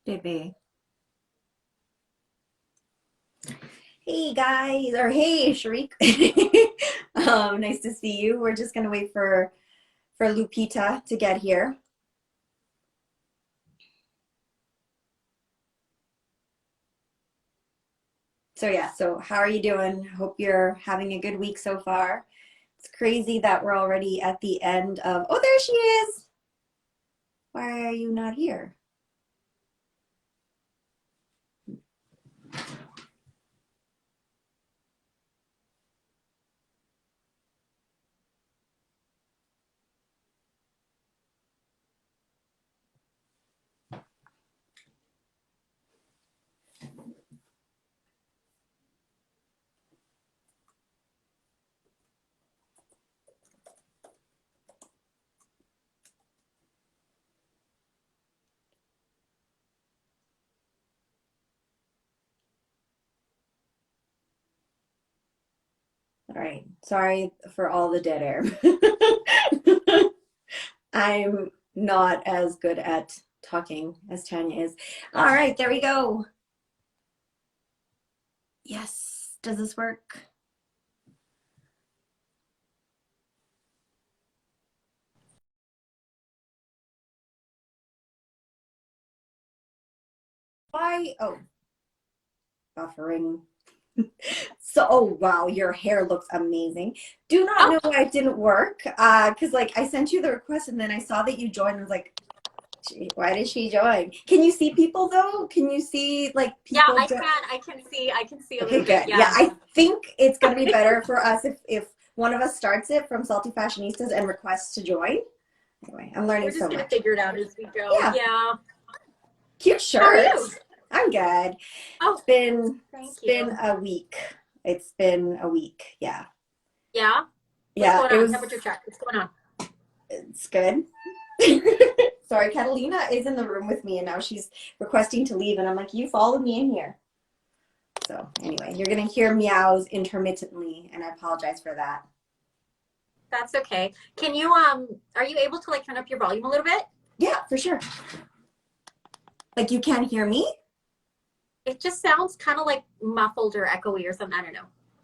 Bebe. Hey guys, or hey Sharik. Nice to see you. We're just gonna wait for Lupita to get here. So yeah, so how are you doing? Hope you're having a good week so far. It's crazy that we're already at the end of, oh, there she is. Why are you not here? All right, sorry for all the dead air. I'm not as good at talking as Tanya is. All right, there we go. Yes, does this work? Why? Oh, buffering. So, oh wow, your hair looks amazing. Do not Oh, know why it didn't work. Because like I sent you the request and then I saw that you joined. I was like, why did she join? Can you see people though? Can you see like yeah, people? I can see a Okay, little bit. good. Yeah, Yeah. I think it's gonna be better for us if one of us starts it from Salty Fashionistas and requests to join. Anyway, I'm learning We're so just gonna much. figure it out as we go. Yeah, Yeah. cute How are you? shirts. I'm good. Oh, It's thank been you. a week. It's been a week. Yeah. Yeah. What's Yeah, going it on? was Temperature check. What's going on? it's good. Sorry, Catalina is in the room with me and now she's requesting to leave and I'm like, you followed me in here. So anyway, you're gonna hear meows intermittently and I apologize for that. That's okay. Can you are you able to like turn up your volume a little bit? Yeah, for sure. Like you can't hear me? It just sounds kind of like muffled or echoey or something. I don't know.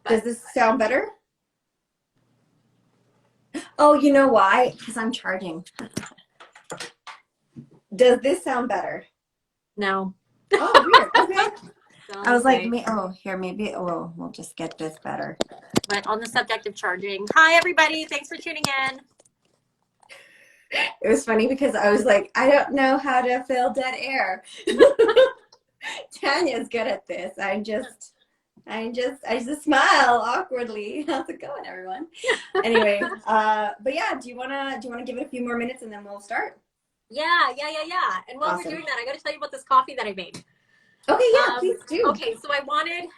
Does But this sound better? Oh, you know why? Because I'm charging. Does this sound better? no. Oh, weird. Okay. Sounds I the was like, same. oh, here, maybe, oh, we'll just get this better. But on the subject of charging. Hi everybody. Thanks for tuning in. It was funny because I was like, I don't know how to fill dead air. Tanya's good at this. I just smile awkwardly. How's it going, everyone? Anyway, but yeah, do you wanna give it a few more minutes and then we'll start? Yeah. And while we're Awesome. doing that, I got to tell you about this coffee that I made. Okay, yeah, please do. Okay, so I wanted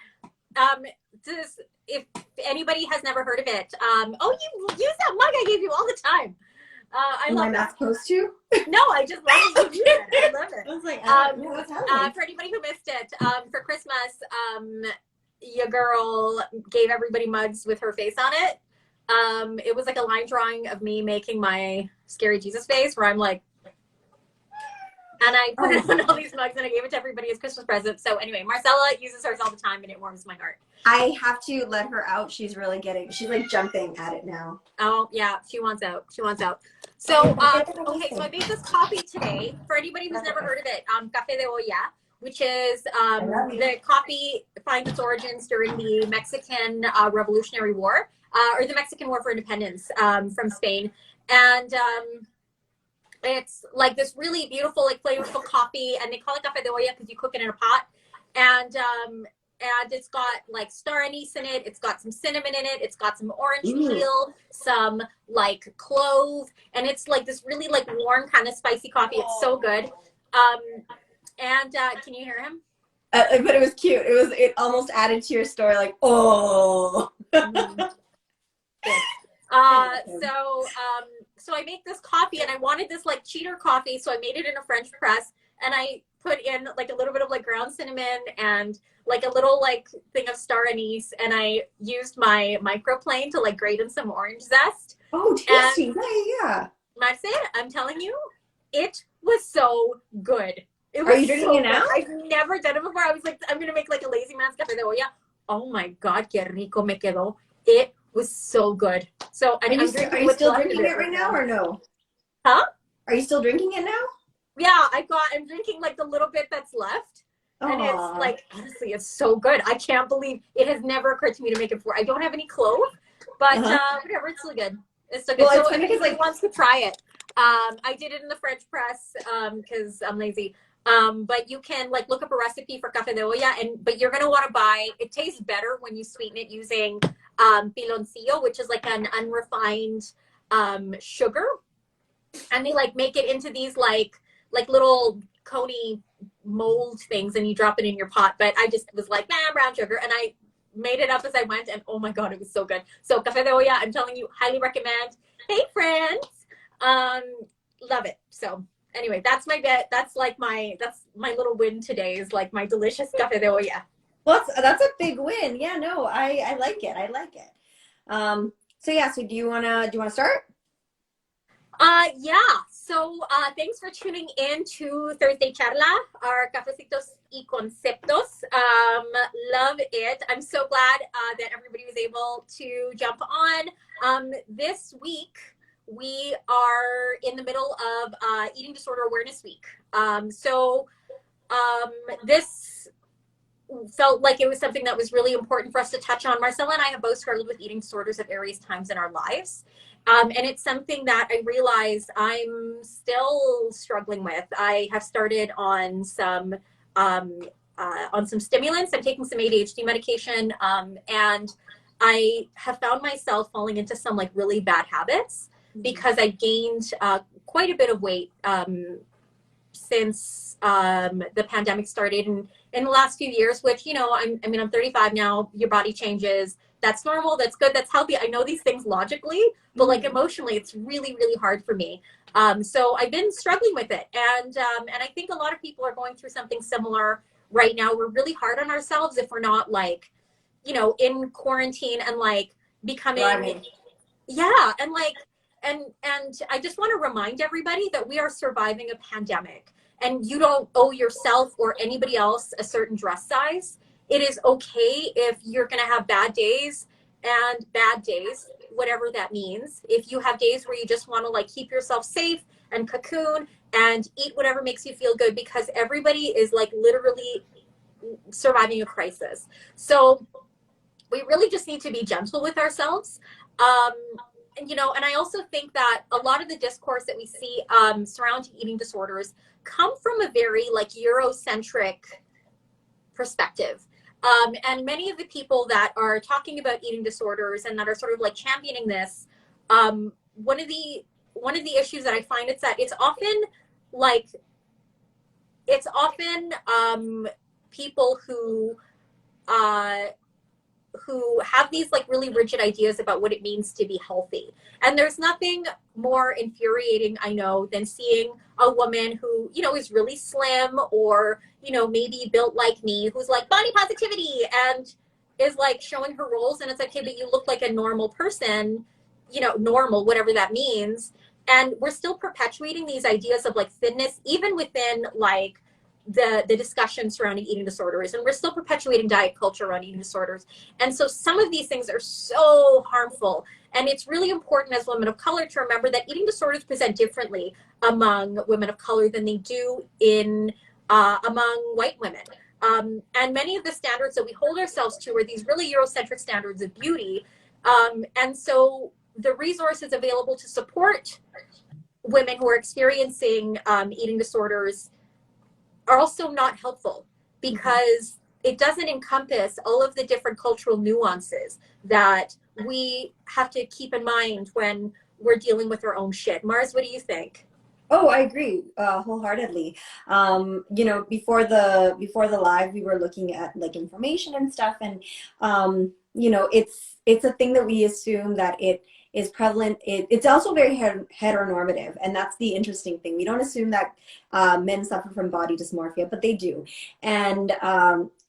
um this if anybody has never heard of it. Oh, you use that mug I gave you all the time. I Am I love not that. supposed to? No, I just love that you use it. I love it. I was like, I don't know what's happening. For anybody who missed it, for Christmas, your girl gave everybody mugs with her face on it. It was like a line drawing of me making my scary Jesus face, where I'm like, and I put it Oh, on all these mugs and I gave it to everybody as Christmas presents. So anyway, Marcella uses hers all the time and it warms my heart. I have to let her out. She's like jumping at it now. Oh yeah, she wants out. She wants out. So okay, so I made this coffee today for anybody who's never heard of it. Café de olla, which is I love you. the coffee finds its origins during the Mexican Revolutionary War, or the Mexican War for Independence from Spain, and it's like this really beautiful, like flavorful coffee, and they call it café de olla because you cook it in a pot, and it's got like star anise in it. It's got some cinnamon in it. It's got some orange Ooh. peel, some like clove, and it's like this really like warm kind of spicy coffee. It's so good. And can you hear him? But it was cute. It almost added to your story, like, oh. Mm-hmm. So I make this coffee and I wanted this like cheater coffee. So I made it in a French press and I put in like a little bit of like ground cinnamon and like a little like thing of star anise. And I used my microplane to like grate in some orange zest. Oh, And tasty. Yeah, yeah. Marce, I'm telling you, it was so good. It Are was you drinking so it good. now? I've never done it before. I was like, I'm gonna make like a lazy man's café de olla. Oh my god, que rico me quedó. It was so good. So Are I'm are drinking you what's still left of drinking it it right right now now. or no? Huh? Are you still drinking it now? Yeah, I'm drinking like the little bit that's left. And it's Oh, like, honestly, it's so good. I can't believe it has never occurred to me to make it before. I don't have any clove, but uh-huh. whatever, it's so good. It's so good. Well, So it's if funny because anybody like, wants to try it, I did it in the French press because I'm lazy. But you can like look up a recipe for café de olla, but you're gonna want to buy. It tastes better when you sweeten it using piloncillo, which is like an unrefined sugar, and they like make it into these like little coney mold things, and you drop it in your pot. But I just was like, nah, brown sugar, and I made it up as I went, and oh my god, it was so good. So café de olla, I'm telling you, highly recommend. Hey friends, um, love it. So anyway, that's my bet. That's like that's my little win today is like my delicious café de olla. well, that's a big win. Yeah, no, I like it. I like it. So yeah, so do you wanna start? Yeah. So thanks for tuning in to Thursday Charla, our Cafecitos y Conceptos. Love it. I'm so glad that everybody was able to jump on. This week, we are in the middle of Eating Disorder Awareness Week. This felt like it was something that was really important for us to touch on. Marcella and I have both struggled with eating disorders at various times in our lives. And it's something that I realize I'm still struggling with. I have started um, on some stimulants. I'm taking some ADHD medication, and I have found myself falling into some like really bad habits because I gained quite a bit of weight since the pandemic started, and in the last few years, which, you know, I'm 35 now. Your body changes. That's normal. That's good. That's healthy. I know these things logically, but like emotionally, it's really, really hard for me. So I've been struggling with it, and I think a lot of people are going through something similar right now. We're really hard on ourselves if we're not like, you know, in quarantine and like becoming, Thriving. yeah, and like, and I just want to remind everybody that we are surviving a pandemic, and you don't owe yourself or anybody else a certain dress size. It is okay if you're going to have bad days, and bad days, whatever that means. If you have days where you just want to like keep yourself safe and cocoon and eat whatever makes you feel good, because everybody is like literally surviving a crisis. So we really just need to be gentle with ourselves. Um, you know, and I also think that a lot of the discourse that we see surrounding eating disorders come from a very like Eurocentric perspective. And many of the people that are talking about eating disorders and that are sort of like championing this, one of the issues that I find is that like it's often people uh, who have these like really rigid ideas about what it means to be healthy. And there's nothing more infuriating, I know, than seeing a woman who, you know, is really slim or, you know, maybe built like me, who's like body positivity and is like showing her rolls. And it's like, hey, but you look like a normal person, you know, normal, whatever that means. And we're still perpetuating these ideas of like thinness, even within like the discussion surrounding eating disorders, and we're still perpetuating diet culture around eating disorders. And so some of these things are so harmful, and it's really important as women of color to remember that eating disorders present differently among women of color than they do in among white women. And many of the standards that we hold ourselves to are these really Eurocentric standards of beauty. And so the resources available to support women who are experiencing eating disorders are also not helpful because it doesn't encompass all of the different cultural nuances that we have to keep in mind when we're dealing with our own shit. Mars, what do you think? Oh, I agree, wholeheartedly. You know, before the live, we were looking at like information and stuff, and you know, it's a thing that we assume that it is prevalent. It's also very heteronormative, and that's the interesting thing. We don't assume that men suffer from body dysmorphia, but they do, and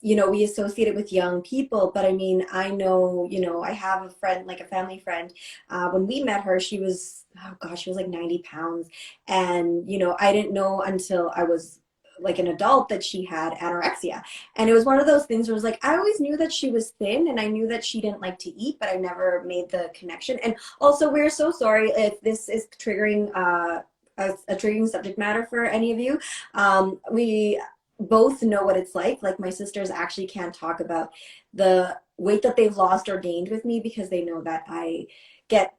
you know, we associate it with young people. But I mean, I know, you know, I have a friend, like a family friend. When we met her, she was, oh gosh, she was like 90 pounds. And, you know, I didn't know until I was like an adult that she had anorexia. And it was one of those things where it was like, I always knew that she was thin and I knew that she didn't like to eat, but I never made the connection. And also, we're so sorry if this is triggering a triggering subject matter for any of you. We both know what it's like. Like my sisters actually can't talk about the weight that they've lost or gained with me because they know that I get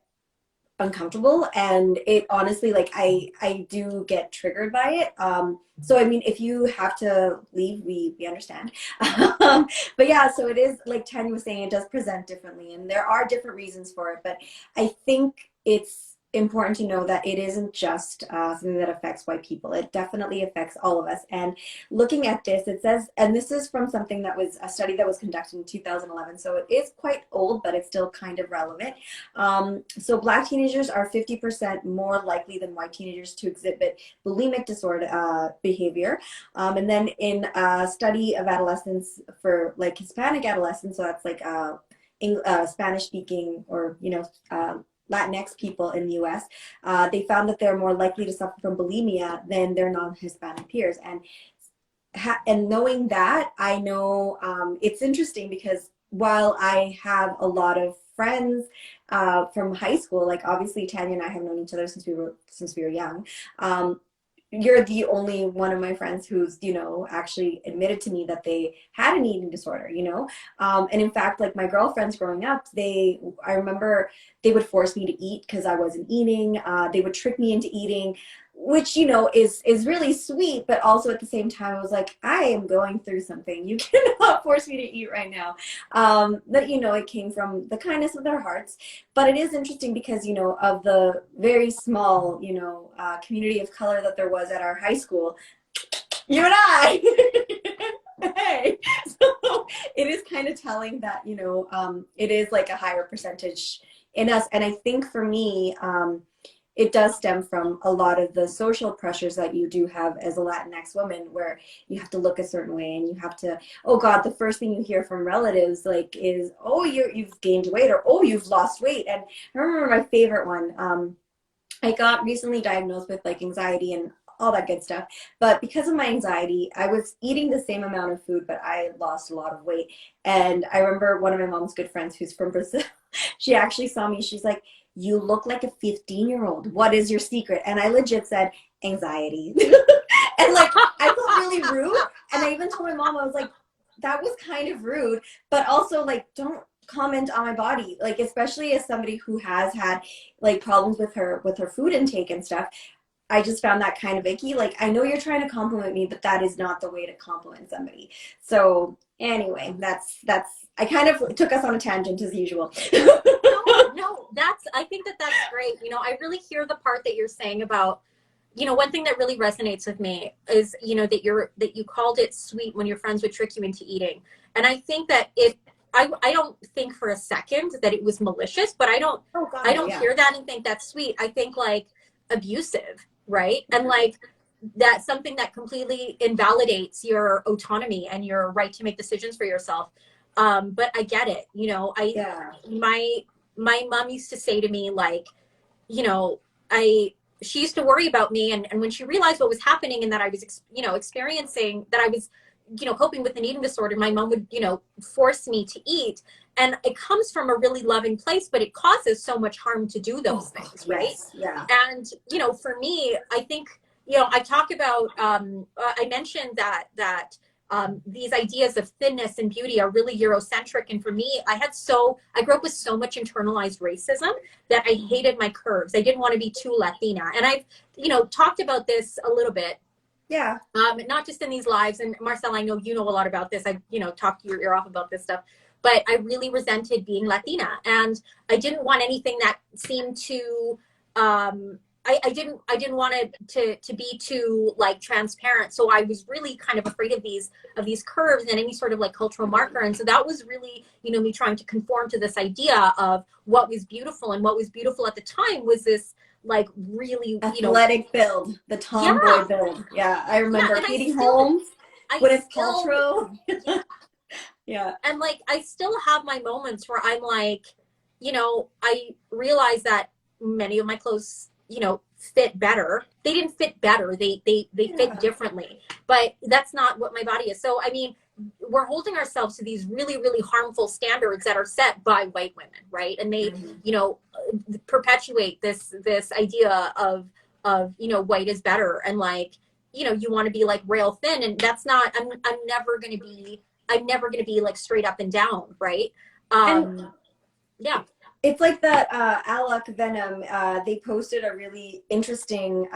uncomfortable, and it honestly, like, I do get triggered by it. So I mean, if you have to leave, we understand. But yeah, so it is like Tanya was saying, it does present differently and there are different reasons for it, but I think it's important to know that it isn't just something that affects white people. It definitely affects all of us. And looking at this, it says, and this is from something that was a study that was conducted in 2011, so it is quite old, but it's still kind of relevant. So Black teenagers are 50% more likely than white teenagers to exhibit bulimic disorder behavior. And then in a study of adolescents for like Hispanic adolescents, so that's like Spanish speaking or, Latinx people in the US, they found that they're more likely to suffer from bulimia than their non-Hispanic peers. And knowing that, I know it's interesting because while I have a lot of friends from high school, like obviously Tanya and I have known each other since we were young. You're the only one of my friends who's, actually admitted to me that they had an eating disorder, and in fact, like my girlfriends growing up, I remember they would force me to eat because I wasn't eating. They would trick me into eating, which, is really sweet, but also at the same time, I was like, I am going through something. You cannot force me to eat right now. But, it came from the kindness of their hearts. But it is interesting because, of the very small, community of color that there was at our high school, you and I, hey, so it is kind of telling that, it is like a higher percentage in us. And I think for me, it does stem from a lot of the social pressures that you do have as a Latinx woman, where you have to look a certain way and you have to, oh God, the first thing you hear from relatives is, oh, you've gained weight, or oh, you've lost weight. And I remember my favorite one. I got recently diagnosed with like anxiety and all that good stuff. But because of my anxiety, I was eating the same amount of food, but I lost a lot of weight. And I remember one of my mom's good friends who's from Brazil, she actually saw me. She's like, you look like a 15-year-old. What is your secret? And I legit said, anxiety. And like, I felt really rude. And I even told my mom, I was like, that was kind of rude, but also like, don't comment on my body. Like, especially as somebody who has had like problems with her food intake and stuff. I just found that kind of icky. Like, I know you're trying to compliment me, but that is not the way to compliment somebody. So anyway, that's I kind of took us on a tangent as usual. No, I think that's great. I really hear the part that you're saying about, one thing that really resonates with me is, that you called it sweet when your friends would trick you into eating. And I think that I don't think for a second that it was malicious, but I don't hear that and think that's sweet. I think like abusive, right? And like that's something that completely invalidates your autonomy and your right to make decisions for yourself. But I get it. My mom used to say to me, like, she used to worry about me. And when she realized what was happening and that I was, experiencing, that I was, coping with an eating disorder, my mom would, force me to eat. And it comes from a really loving place, but it causes so much harm to do those things, right? Yes, yeah. And, for me, I think, I talk about, I mentioned that these ideas of thinness and beauty are really Eurocentric. And for me, I grew up with so much internalized racism that I hated my curves. I didn't want to be too Latina. And I've, talked about this a little bit. Yeah. Not just in these lives. And Marcel, I know you know a lot about this. I, talked your ear off about this stuff. But I really resented being Latina. And I didn't want anything that seemed to I didn't want it to be too like transparent. So I was really kind of afraid of these curves and any sort of like cultural marker. And so that was really, me trying to conform to this idea of what was beautiful. And what was beautiful at the time was this like really, athletic build, the tomboy build. Yeah. I remember Katie Holmes, Gwyneth Paltrow. Yeah. Yeah. And like, I still have my moments where I'm like, I realize that many of my close you know, fit better. They didn't fit better. They fit differently. But that's not what my body is. So I mean, we're holding ourselves to these really, really harmful standards that are set by white women, right? And they, you know, perpetuate this idea of, you know, white is better, and like, you know, you want to be like rail thin, and that's not. I'm never going to be. I'm never going to be like straight up and down, right? And Yeah. it's like that Alec Venom. They posted a really interesting.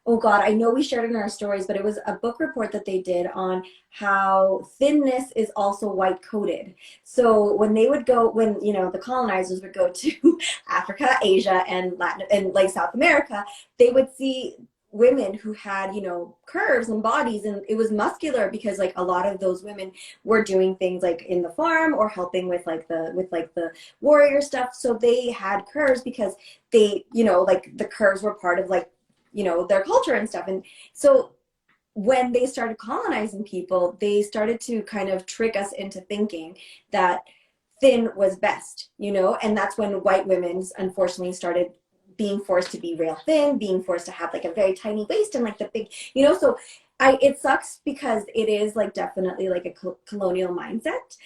Oh God, I know we shared it in our stories, but it was a book report that they did on how thinness is also white coded. So when they would go, when you know the colonizers would go to Africa, Asia, and Latin and like South America, they would see women who had, you know, curves and bodies, and it was muscular because like a lot of those women were doing things like in the farm or helping with the warrior stuff. So they had curves because they, you know, like the curves were part of like, you know, their culture and stuff. And so when they started colonizing people, they started to kind of trick us into thinking that thin was best, you know, and that's when white women unfortunately started being forced to be real thin, being forced to have like a very tiny waist and like the big, you know, so it sucks because it is like definitely like a colonial mindset.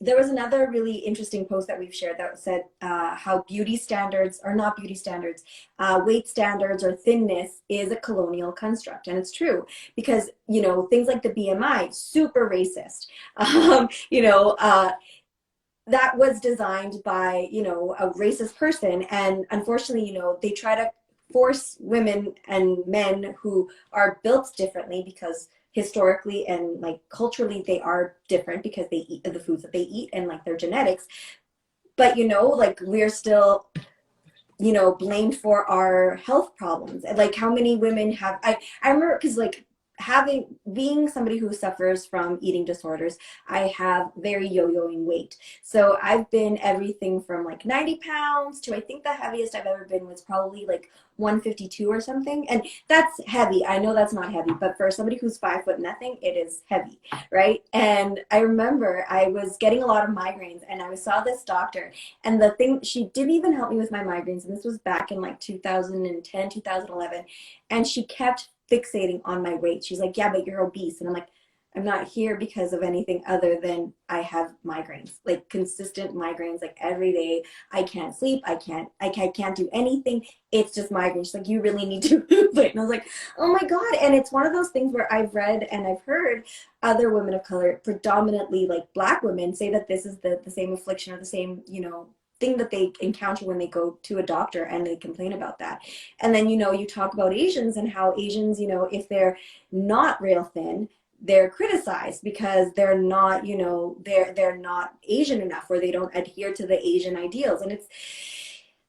There was another really interesting post that we've shared that said how beauty standards are not beauty standards, weight standards or thinness is a colonial construct. And it's true because, you know, things like the BMI, super racist, you know, that was designed by, you know, a racist person. And unfortunately, you know, they try to force women and men who are built differently because historically and like culturally they are different because they eat the foods that they eat and like their genetics. But, you know, like we're still, you know, blamed for our health problems. And like how many women have, I remember because like being somebody who suffers from eating disorders, I have very yo-yoing weight. So I've been everything from like 90 pounds to I think the heaviest I've ever been was probably like 152 or something. And that's heavy. I know that's not heavy, but for somebody who's 5 foot nothing, it is heavy, right? And I remember I was getting a lot of migraines and I saw this doctor, and the thing, she didn't even help me with my migraines. And this was back in like 2010, 2011. And she kept fixating on my weight. She's like, yeah, but you're obese. And I'm like, I'm not here because of anything other than I have migraines, like consistent migraines, like every day. I can't sleep. I can't do anything. It's just migraines. She's like, you really need to lose weight. And I was like, oh my God. And it's one of those things where I've read and I've heard other women of color, predominantly like Black women, say that this is the same affliction or the same, you know, thing that they encounter when they go to a doctor and they complain about that. And then, you know, you talk about Asians and how Asians, you know, if they're not real thin, they're criticized because they're not, you know, they're not Asian enough, or they don't adhere to the Asian ideals. And it's,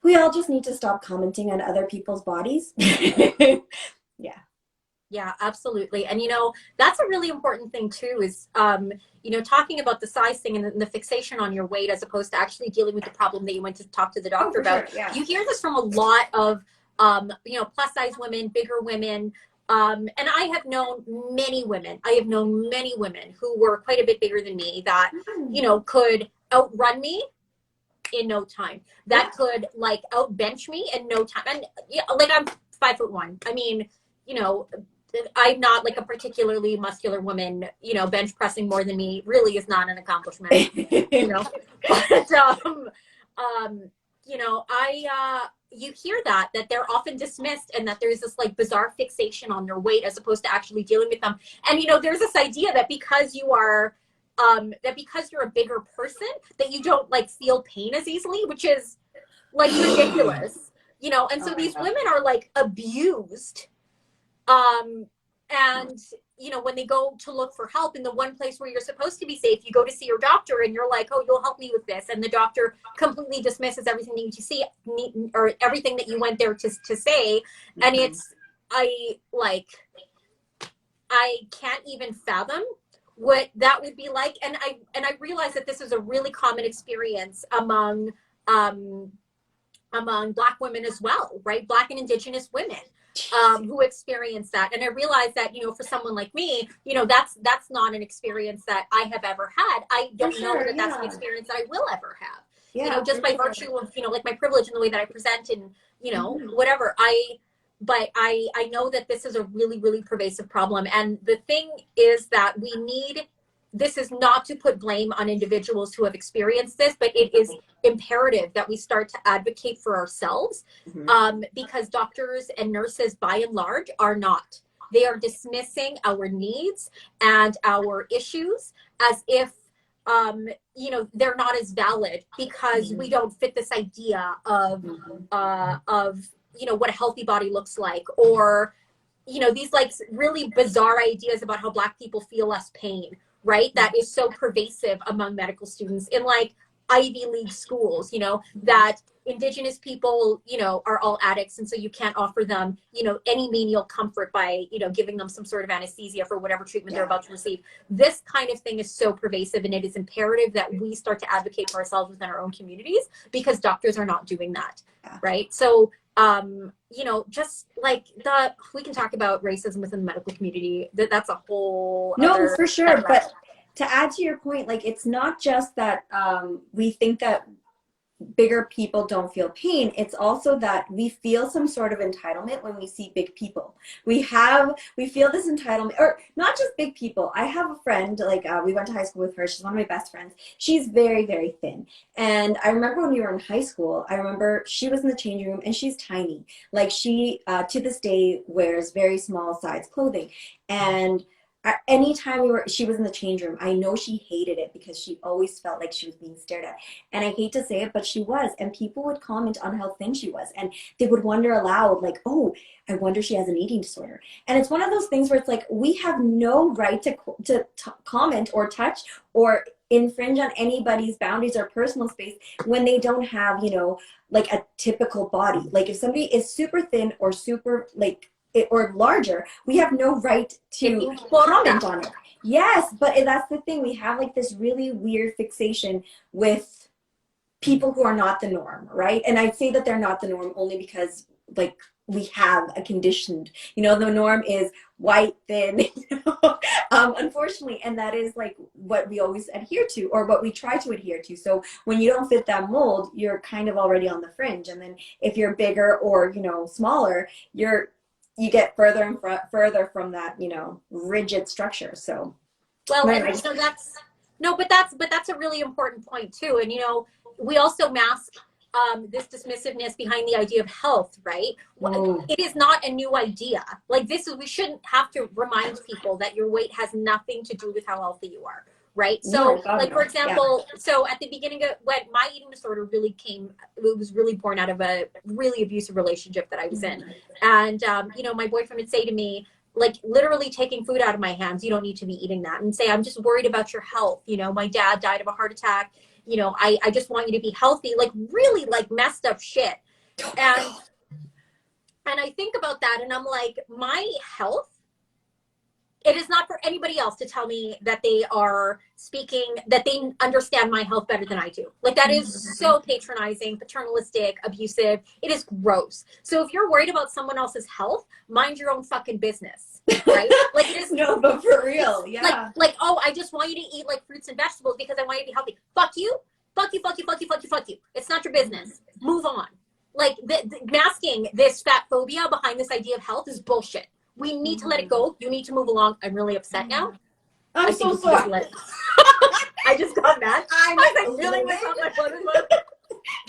we all just need to stop commenting on other people's bodies. Yeah. Yeah, absolutely. And, you know, that's a really important thing too, is, you know, talking about the size thing and the fixation on your weight as opposed to actually dealing with the problem that you went to talk to the doctor about. Sure, yeah. You hear this from a lot of, you know, plus size women, bigger women. And I have known many women. I have known many women who were quite a bit bigger than me that, you know, could outrun me in no time. That could like outbench me in no time. And yeah, like I'm 5'1". I mean, you know, I'm not like a particularly muscular woman, you know, bench pressing more than me really is not an accomplishment, you know, but, you know, you hear that they're often dismissed and that there's this like bizarre fixation on their weight as opposed to actually dealing with them. And, you know, there's this idea that because you are, that because you're a bigger person, that you don't like feel pain as easily, which is like ridiculous, you know. And so these women are like abused, and you know, when they go to look for help in the one place where you're supposed to be safe, you go to see your doctor and you're like, oh, you'll help me with this, and the doctor completely dismisses everything that you see or everything that you went there to say. And it's, I can't even fathom what that would be like. And I realize that this is a really common experience among Black women as well, right? Black and Indigenous women who experience that. And I realize that, you know, for someone like me, you know, that's not an experience that I have ever had. I don't know that that's an experience that I will ever have. Yeah, you know, just by virtue of, you know, like my privilege and the way that I present and, you know, whatever. But I know that this is a really, really pervasive problem. And the thing is that we need, this is not to put blame on individuals who have experienced this, but it is imperative that we start to advocate for ourselves, because doctors and nurses, by and large, are not. They are dismissing our needs and our issues as if, you know, they're not as valid because we don't fit this idea of, you know, what a healthy body looks like, or, you know, these like really bizarre ideas about how Black people feel less pain, right? That is so pervasive among medical students in like Ivy League schools, you know, that Indigenous people, you know, are all addicts. And so you can't offer them, you know, any menial comfort by, you know, giving them some sort of anesthesia for whatever treatment they're about to receive. This kind of thing is so pervasive, and it is imperative that we start to advocate for ourselves within our own communities, because doctors are not doing that, right? So, you know, just like we can talk about racism within the medical community. That's a whole no, for sure. But to add to your point, like, it's not just that we think that bigger people don't feel pain. It's also that we feel some sort of entitlement when we see big people. We feel this entitlement, or not just big people. I have a friend, like, we went to high school with her. She's one of my best friends. She's very, very thin. And I remember when we were in high school, I remember she was in the changing room and she's tiny. Like, she, to this day, wears very small size clothing. And anytime she was in the change room, I know she hated it because she always felt like she was being stared at. And I hate to say it, but she was. And people would comment on how thin she was. And they would wonder aloud, like, oh, I wonder she has an eating disorder. And it's one of those things where it's like, we have no right to comment or touch or infringe on anybody's boundaries or personal space when they don't have, you know, like a typical body. Like, if somebody is super thin or super, like, or larger, we have no right to comment on it. Yes, but that's the thing. We have like this really weird fixation with people who are not the norm, right? And I'd say that they're not the norm only because, like, we have a conditioned, you know, the norm is white, thin, you know? Unfortunately, and that is like what we always adhere to, or what we try to adhere to. So when you don't fit that mold, you're kind of already on the fringe. And then if you're bigger or, you know, smaller, you get further and further from that, you know, rigid structure. So, well, and so that's a really important point too. And, you know, we also mask this dismissiveness behind the idea of health, right? It is not a new idea. Like, we shouldn't have to remind people that your weight has nothing to do with how healthy you are. Right. So, like, for example, so at the beginning of when my eating disorder it was really born out of a really abusive relationship that I was in. And, you know, my boyfriend would say to me, like, literally taking food out of my hands, you don't need to be eating that, and say, I'm just worried about your health. You know, my dad died of a heart attack. You know, I just want you to be healthy, like really like messed up shit. And I think about that and I'm like, my health, it is not for anybody else to tell me that they are that they understand my health better than I do. Like, that is so patronizing, paternalistic, abusive. It is gross. So if you're worried about someone else's health, mind your own fucking business, right? Like, it is. No, but for real, yeah. Like, oh, I just want you to eat like fruits and vegetables because I want you to be healthy. Fuck you. Fuck you, fuck you, fuck you, fuck you, fuck you. It's not your business. Move on. Like, masking this fat phobia behind this idea of health is bullshit. We need to let it go. You need to move along. I'm really upset now. I'm so sorry. I just got mad. I was like, really? What's on my phone?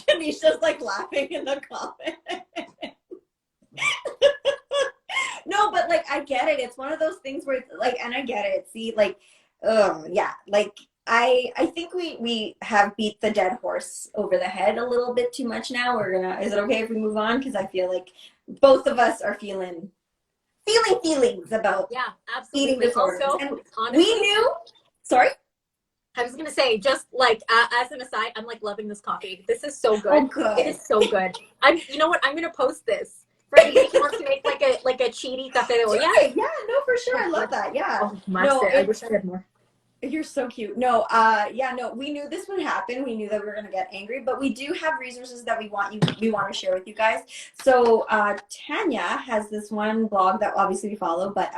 Kanisha's like laughing in the comment. No, but like, I get it. It's one of those things where it's like, and I get it. See, like, yeah, like, I think we have beat the dead horse over the head a little bit too much now. Is it okay if we move on? Because I feel like both of us are feeling feelings about eating disorders. Also, and honestly, we knew. Sorry? I was going to say, just like, as an aside, I'm like loving this coffee. This is so good. Oh, good. It is so good. You know what? I'm going to post this. For anybody who wants to make like a cheaty cafe. Yeah, no, for sure. I love that. Yeah. Oh, I wish I had more. You're so cute. No, yeah, no, we knew this would happen. We knew that we were gonna get angry, but we do have resources that we want to share with you guys. So Tanya has this one blog that obviously we follow, but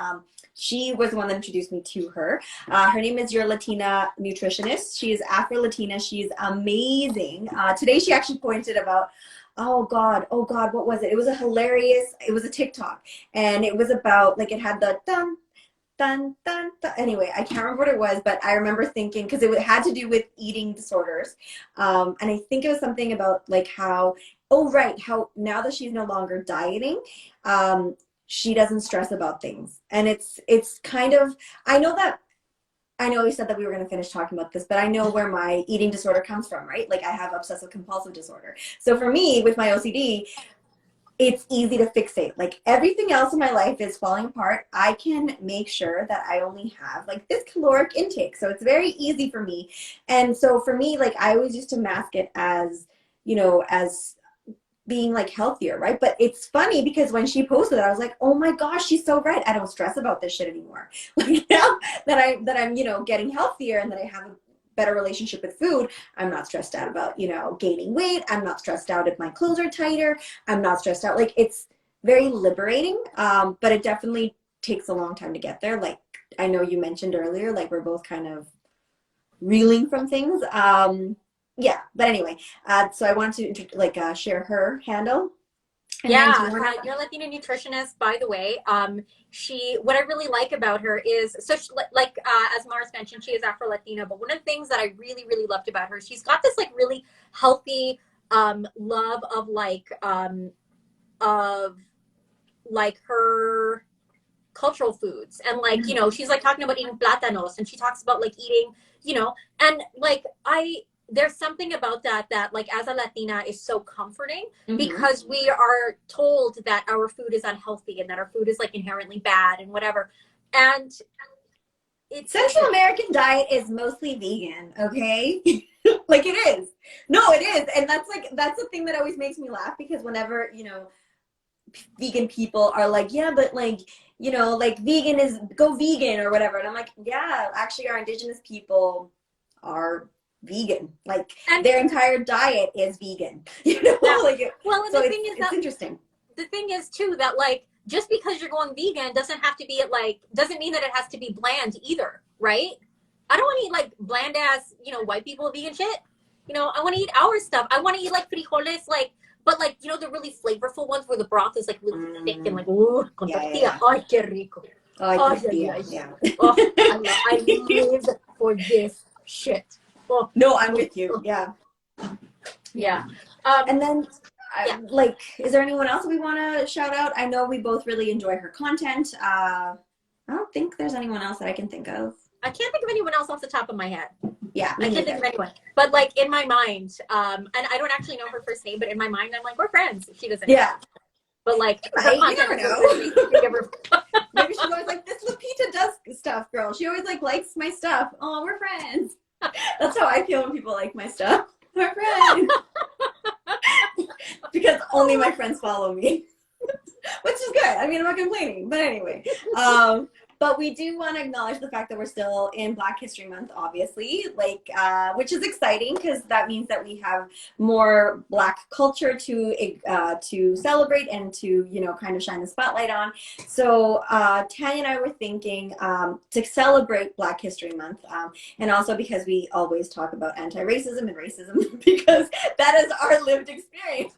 she was the one that introduced me to her. Her name is Your Latina Nutritionist. She is Afro-Latina. She's amazing. Today she actually pointed about, oh God, what was it? It was it was a TikTok, and it was about, like, it had the dun, dun, dun. Anyway, I can't remember what it was, but I remember thinking, because it had to do with eating disorders. And I think it was something about, like, how, oh, right, how now that she's no longer dieting, she doesn't stress about things. And it's kind of, I know we said that we were going to finish talking about this, but I know where my eating disorder comes from, right? Like, I have obsessive compulsive disorder. So for me, with my OCD, it's easy to fixate. Like, everything else in my life is falling apart. I can make sure that I only have, like, this caloric intake. So it's very easy for me. And so for me, like, I always used to mask it as, as being, like, healthier, right? But it's funny because when she posted it, I was like, oh my gosh, she's so right. I don't stress about this shit anymore. Like, now that I'm, getting healthier and that I have a better relationship with food, I'm not stressed out about, gaining weight. I'm not stressed out if my clothes are tighter. I'm not stressed out. Like, it's very liberating, but it definitely takes a long time to get there. Like, I know you mentioned earlier, like, we're both kind of reeling from things. Yeah, but anyway, so I wanted to share her handle. And Yeah, you're Latina nutritionist, by the way. What I really like about her is, so she, as Mars mentioned, she is Afro Latina, but one of the things that I really, really loved about her, she's got this, like, really healthy love of her cultural foods, and, like, she's, like, talking about eating plátanos, and she talks about, like, eating, and, like, there's something about that, like, as a Latina, is so comforting, because we are told that our food is unhealthy and that our food is, like, inherently bad and whatever. And Central American diet is mostly vegan, okay? Like, it is. No, it is. And that's the thing that always makes me laugh, because whenever, vegan people are like, yeah, but, like, like, vegan is, go vegan or whatever. And I'm like, yeah, actually, our indigenous people are vegan. Like, and their entire diet is vegan. Yeah. Like, well, and so the thing is, it's interesting. The thing is too that, like, just because you're going vegan doesn't mean that it has to be bland either, right? I don't want to eat, like, bland ass, white people vegan shit. I want to eat our stuff. I want to eat, like, frijoles, like, but, like, the really flavorful ones where the broth is, like, really thick and, like, ooh, con tortilla. Ay, qué rico. Yeah. Oh, I live for this shit. Oh. No, I'm with you. Yeah. Yeah. And then, like, is there anyone else we want to shout out? I know we both really enjoy her content. I don't think there's anyone else that I can think of. I can't think of anyone else off the top of my head. Yeah, I can't think of anyone. But, like, in my mind, and I don't actually know her first name, but in my mind, I'm like, we're friends. She doesn't. Yeah. But, like, her content is really maybe she's always like, this Lupita does stuff, girl. She always, like, likes my stuff. Oh, we're friends. That's how I feel when people like my stuff. We're friends. Because only my friends follow me. Which is good. I mean, I'm not complaining. But anyway. But we do want to acknowledge the fact that we're still in Black History Month, obviously, like, which is exciting, because that means that we have more Black culture to celebrate and to, kind of shine the spotlight on. So Tanya and I were thinking to celebrate Black History Month, and also because we always talk about anti-racism and racism, because that is our lived experience.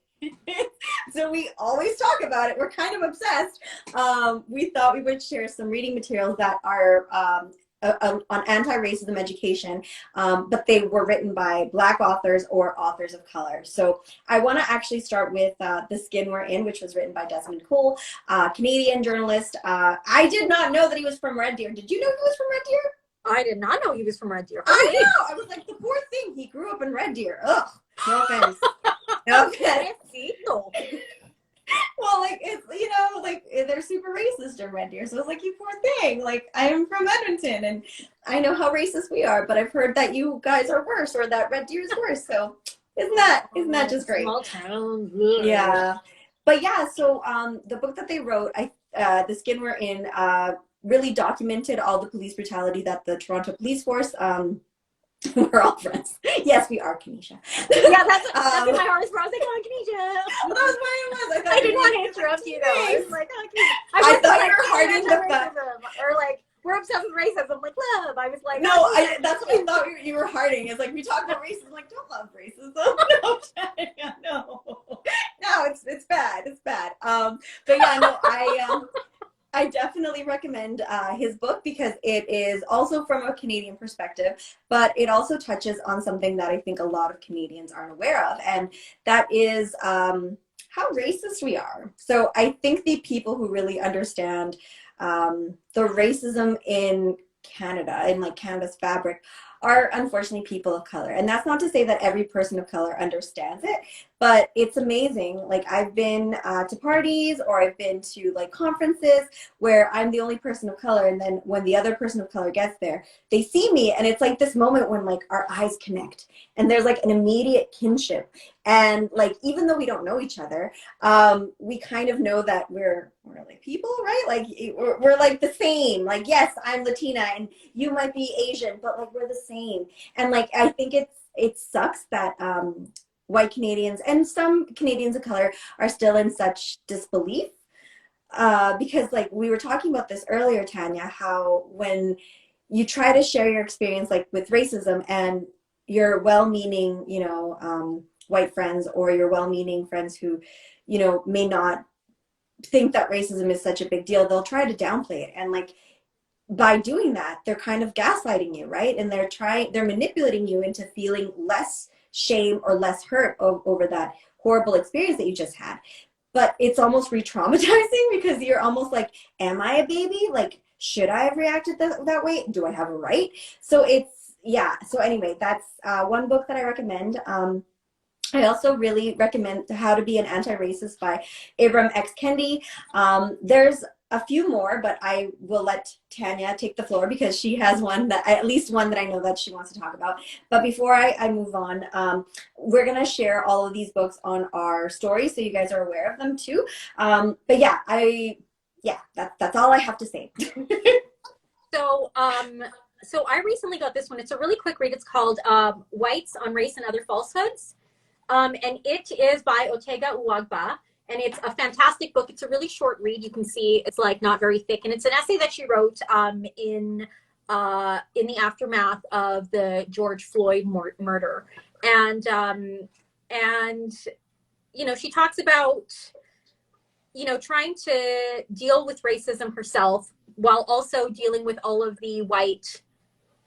So we always talk about it. We're kind of obsessed. We thought we would share some reading materials that are on anti-racism education, but they were written by Black authors or authors of color. So I want to actually start with The Skin We're In, which was written by Desmond Cole, Canadian journalist. I did not know that he was from Red Deer. Did you know he was from Red Deer? I did not know he was from Red Deer. I know. I was like, the poor thing. He grew up in Red Deer. Ugh. No offense. No offense. Well, like, it's, like, they're super racist in Red Deer. So it's like, you poor thing. Like, I am from Edmonton, and I know how racist we are, but I've heard that you guys are worse, or that Red Deer is worse. So isn't that just great? Small town. Yeah. But yeah, so the book that they wrote, The Skin We're In, really documented all the police brutality that the Toronto Police Force, we're all friends. Yes, we are, Kanisha. Yeah, that's in my heart. I was like, oh, Kanisha. That was why it was. I didn't want to interrupt you, though. I was like, oh, Kanisha. I thought you were hearting the fact. Or like, we're obsessed with racism. Like, love. I was like, no, that's what I thought you were hearting. It's like, we talk about racism. I'm like, don't love racism. No, no, it's bad. It's bad. But yeah, no, I definitely recommend his book because it is also from a Canadian perspective, but it also touches on something that I think a lot of Canadians aren't aware of, and that is how racist we are. So I think the people who really understand the racism in Canada, in like Canada's fabric, are unfortunately people of color. And that's not to say that every person of color understands it, but it's amazing. Like, I've been to parties, or I've been to like conferences where I'm the only person of color, and then when the other person of color gets there, they see me, and it's like this moment when like our eyes connect and there's like an immediate kinship. And like, even though we don't know each other, we kind of know that we're like people, right? Like, we're like the same. Like, yes, I'm Latina and you might be Asian, but like, we're the same. And like, I think it sucks that white Canadians and some Canadians of color are still in such disbelief, because like we were talking about this earlier, Tanya, how when you try to share your experience like with racism, and your well-meaning, white friends, or your well-meaning friends who, may not think that racism is such a big deal, they'll try to downplay it. And like, by doing that, they're kind of gaslighting you, right? And they're manipulating you into feeling less shame or less hurt over that horrible experience that you just had. But it's almost re-traumatizing because you're almost like, am I a baby? Like, should I have reacted that way? Do I have a right? So so anyway, that's one book that I recommend. I also really recommend How to Be an Anti-Racist by Ibram X. Kendi. There's a few more, but I will let Tanya take the floor because she has at least one that I know that she wants to talk about. But before I move on, we're going to share all of these books on our story so you guys are aware of them too. But yeah, that's all I have to say. So I recently got this one. It's a really quick read. It's called Whites on Race and Other Falsehoods. And it is by Otega Uwagba. And it's a fantastic book. It's a really short read. You can see it's like not very thick. And it's an essay that she wrote in the aftermath of the George Floyd murder. And she talks about, trying to deal with racism herself while also dealing with all of the white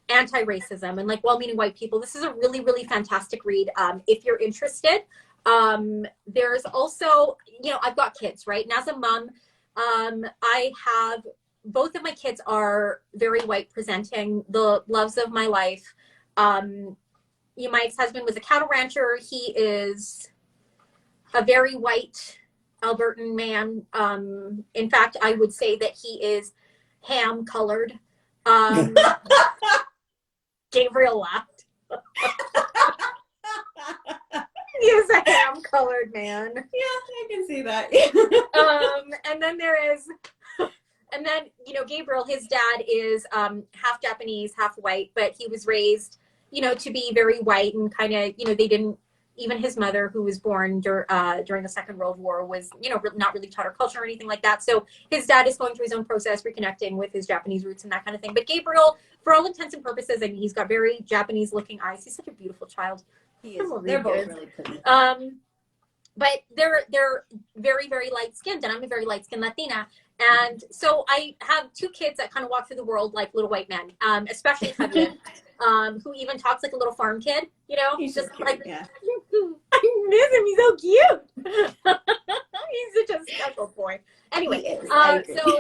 anti-racism and like well-meaning white people. This is a really, really fantastic read. If you're interested, there's also, I've got kids, right? And as a mom, I have, both of my kids are very white presenting, the loves of my life. My ex-husband was a cattle rancher. He is a very white Albertan man. In fact, I would say that he is ham colored. Gabriel laughed. He was a ham colored man. Yeah, I can see that. And then Gabriel, his dad is half Japanese, half white, but he was raised, to be very white and kind of, they didn't, even his mother, who was born during the Second World War, was, not really taught her culture or anything like that. So his dad is going through his own process, reconnecting with his Japanese roots and that kind of thing. But Gabriel, for all intents and purposes, I mean, he's got very Japanese looking eyes. He's such a beautiful child. He is. They're both really pretty. But they're very, very light skinned, and I'm a very light skinned Latina. And so I have two kids that kind of walk through the world like little white men, especially Javier, who even talks like a little farm kid, He's just cute, like, yeah. I miss him. He's so cute. He's such a special boy. Anyway, so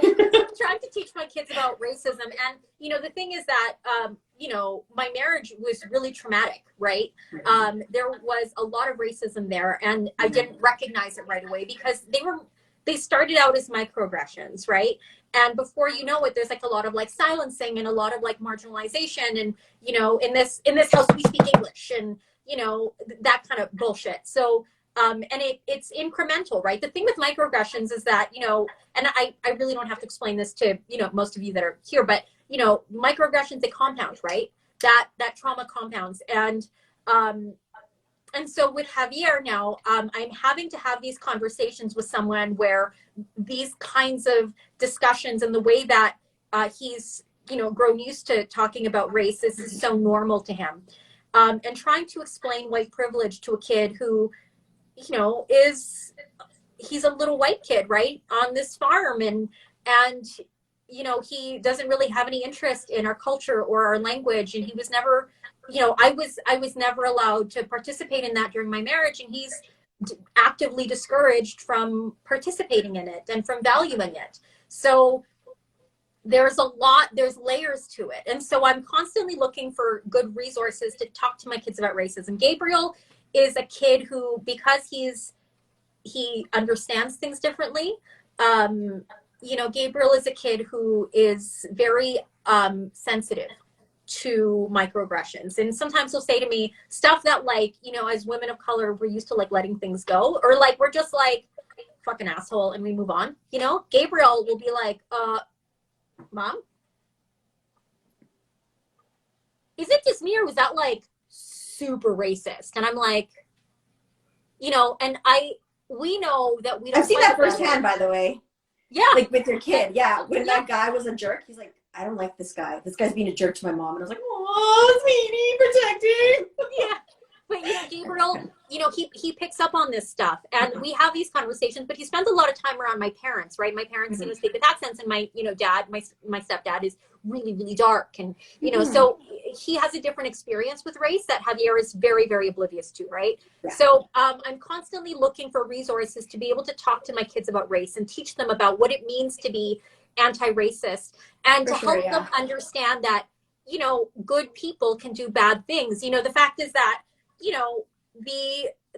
trying to teach my kids about racism. And, the thing is that, my marriage was really traumatic, right? There was a lot of racism there, and I didn't recognize it right away because they started out as microaggressions, right? And before you know it, there's like a lot of like silencing and a lot of like marginalization. And, in this house, we speak English and, that kind of bullshit. So And it's incremental, right? The thing with microaggressions is that, and I really don't have to explain this to, most of you that are here, but, microaggressions, they compound, right? That trauma compounds. And so with Javier now, I'm having to have these conversations with someone where these kinds of discussions and the way that he's, grown used to talking about race is so normal to him. And trying to explain white privilege to a kid who, he's a little white kid, right, on this farm, and he doesn't really have any interest in our culture or our language, and he was never, I was never allowed to participate in that during my marriage, and he's actively discouraged from participating in it and from valuing it. So there's layers to it, and so I'm constantly looking for good resources to talk to my kids about racism. Gabriel is a kid who, because he understands things differently. Gabriel is a kid who is very sensitive to microaggressions. And sometimes he'll say to me stuff that, like, as women of color, we're used to like letting things go, or like we're just like, fucking asshole, and we move on. Gabriel will be like, Mom, is it just me, or was that like super racist? And I'm like, and we know that we don't. I've seen that firsthand, by the way. Yeah. Like with your kid. Yeah. When that guy was a jerk, he's like, I don't like this guy. This guy's being a jerk to my mom. And I was like, oh, sweetie, protecting. Yeah. But, Gabriel, he picks up on this stuff, and we have these conversations, but he spends a lot of time around my parents, right? My parents, speak with accents, and my, dad, my stepdad is really, really dark. And, so he has a different experience with race that Javier is very, very oblivious to, right? Yeah. So I'm constantly looking for resources to be able to talk to my kids about race and teach them about what it means to be anti-racist, and to help them understand that, good people can do bad things. The fact is that,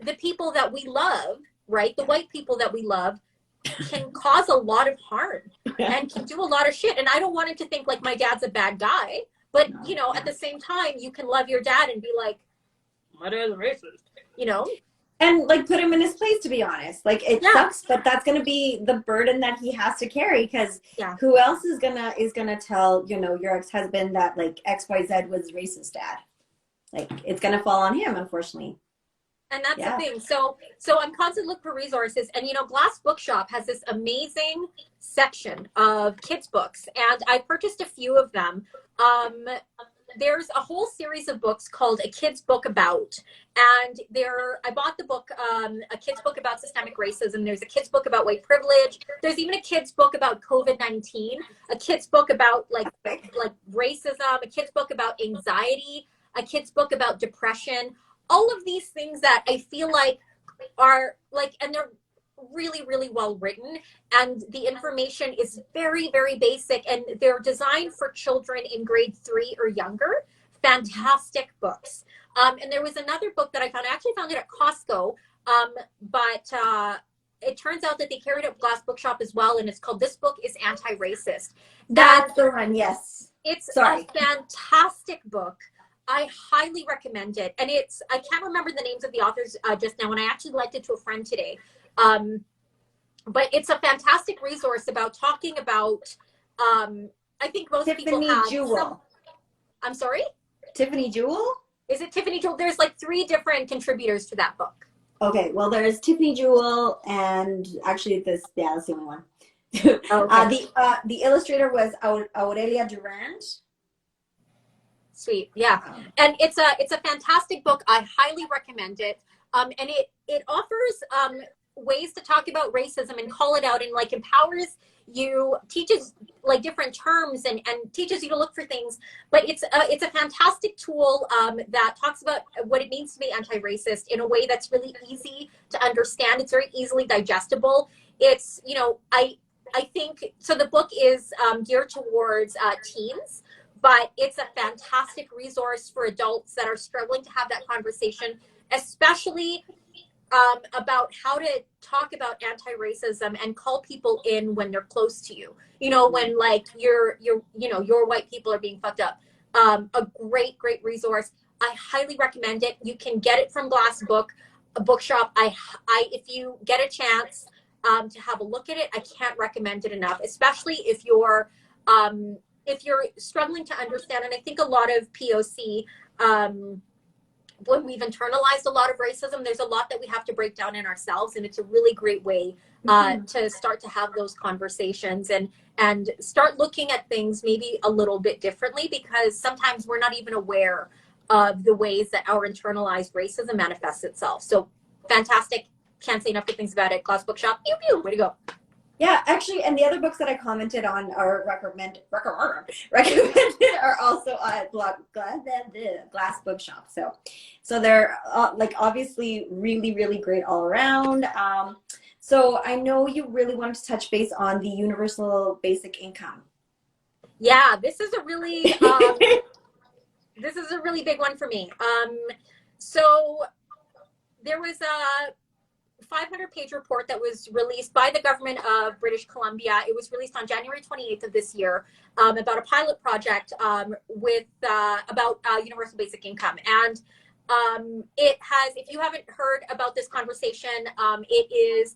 the people that we love, right, the white people that we love, can cause a lot of harm and can do a lot of shit. And I don't want him to think like my dad's a bad guy, but at the same time, you can love your dad and be like, my dad's racist, and like put him in his place, to be honest. Like it sucks, but that's gonna be the burden that he has to carry, because who else is gonna tell your ex-husband that like XYZ was racist, dad? Like it's gonna fall on him, unfortunately. And that's the thing. So I'm constantly looking for resources, and Glass Bookshop has this amazing section of kids books, and I purchased a few of them. There's a whole series of books called A Kid's Book About, and I bought the book, A Kid's Book About Systemic Racism. There's a kid's book about white privilege. There's even a kid's book about COVID-19, a kid's book about like racism, a kid's book about anxiety, a kid's book about depression. All of these things that I feel like are like, and they're really, really well written, and the information is very, very basic, and they're designed for children in grade 3 or younger. Fantastic books. And there was another book that I actually found it at Costco, but it turns out that they carried it at Glass Bookshop as well, and it's called This Book is Anti-Racist. That's the one, yes. It's a fantastic book. I highly recommend it. And I can't remember the names of the authors just now, and I actually lent it to a friend today. But it's a fantastic resource about talking about, I think most people have. Tiffany Jewell. I'm sorry? Tiffany Jewell? Is it Tiffany Jewell? There's like 3 different contributors to that book. Okay, well, there's Tiffany Jewell, and actually that's the only one. Okay. The illustrator was Aurelia Durand. Sweet, yeah, and it's a fantastic book. I highly recommend it. And it offers ways to talk about racism and call it out, and like empowers you, teaches like different terms, and teaches you to look for things. But it's a fantastic tool that talks about what it means to be anti-racist in a way that's really easy to understand. It's very easily digestible. It's I think so. The book is geared towards teens, but it's a fantastic resource for adults that are struggling to have that conversation, especially about how to talk about anti-racism and call people in when they're close to you. When like your white people are being fucked up. A great resource. I highly recommend it. You can get it from Glass Book. bookshop. If you get a chance to have a look at it, I can't recommend it enough, especially if you're struggling to understand. And I think a lot of POC, when we've internalized a lot of racism, there's a lot that we have to break down in ourselves, and it's a really great way to start to have those conversations and start looking at things maybe a little bit differently, because sometimes we're not even aware of the ways that our internalized racism manifests itself. So fantastic. Can't say enough good things about it. Glass Bookshop. Pew, pew. Way to go. Yeah, actually, and the other books that I commented on or recommended are also at Glass Bookshop. So they're like obviously really, really great all around. So I know you really wanted to touch base on the universal basic income. Yeah, this is a really big one for me. So there was a 500-page report that was released by the government of British Columbia. It was released on January 28th of this year, about a pilot project with about universal basic income. And it has, if you haven't heard about this conversation, it is,